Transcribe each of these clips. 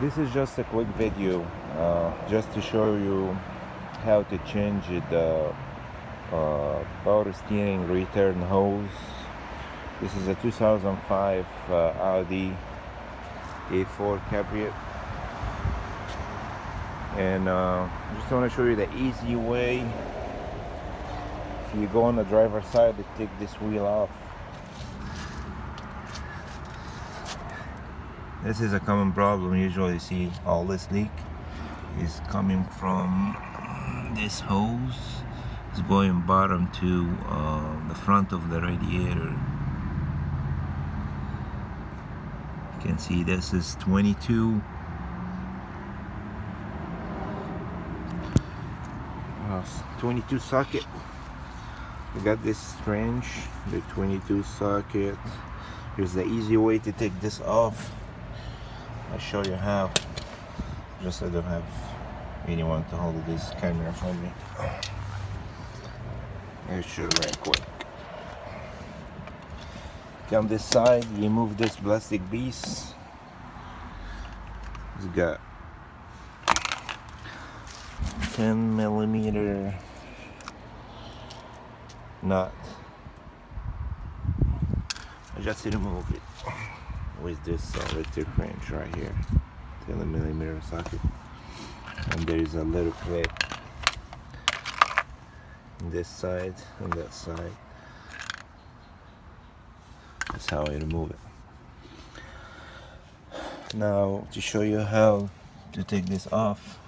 This is just a quick video just to show you how to change the power steering return hose. This is a 2005 Audi A4 cabriolet, and just want to show you the easy way. If you go on the driver's side, to take this wheel off. This is a common problem. Usually you see all this leak is coming from this hose. It's going bottom to the front of the radiator. You can see this is 22 socket. We got this wrench, the 22 socket. Here's the easy way to take this off. I'll show you how. Just I don't have anyone to hold this camera for me. I'll show you right quick. On this side, you move this plastic piece. It's got 10mm nut. I just remove it with this electric wrench right here, 10mm socket, and there is a little clip on this side and that side. That's how I remove it. Now to show you how to take this off,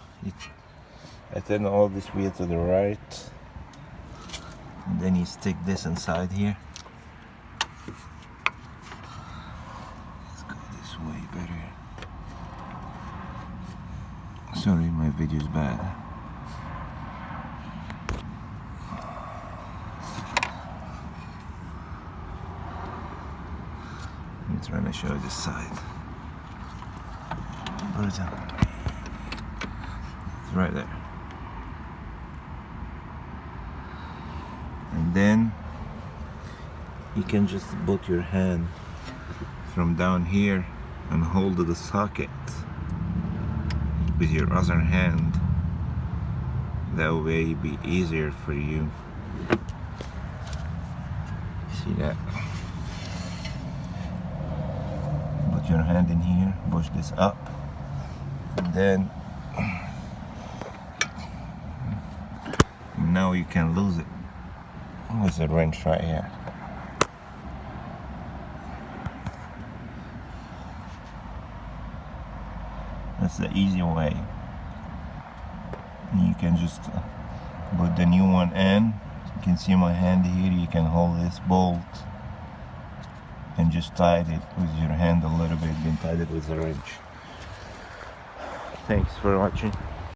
I turn all this wheel to the right, and then you stick this inside here. Way better. Sorry, my video's bad. I'm trying to show this side. Where is it? It's right there. And then you can just put your hand from down here and hold the socket with your other hand. That way it'll be easier for you. See that? Put your hand in here, push this up, and then now you can lose it with the wrench right here. That's the easy way. You can just put the new one in. You can see my hand here. You can hold this bolt and just tighten it with your hand a little bit, then tighten it with the wrench. Thanks for watching.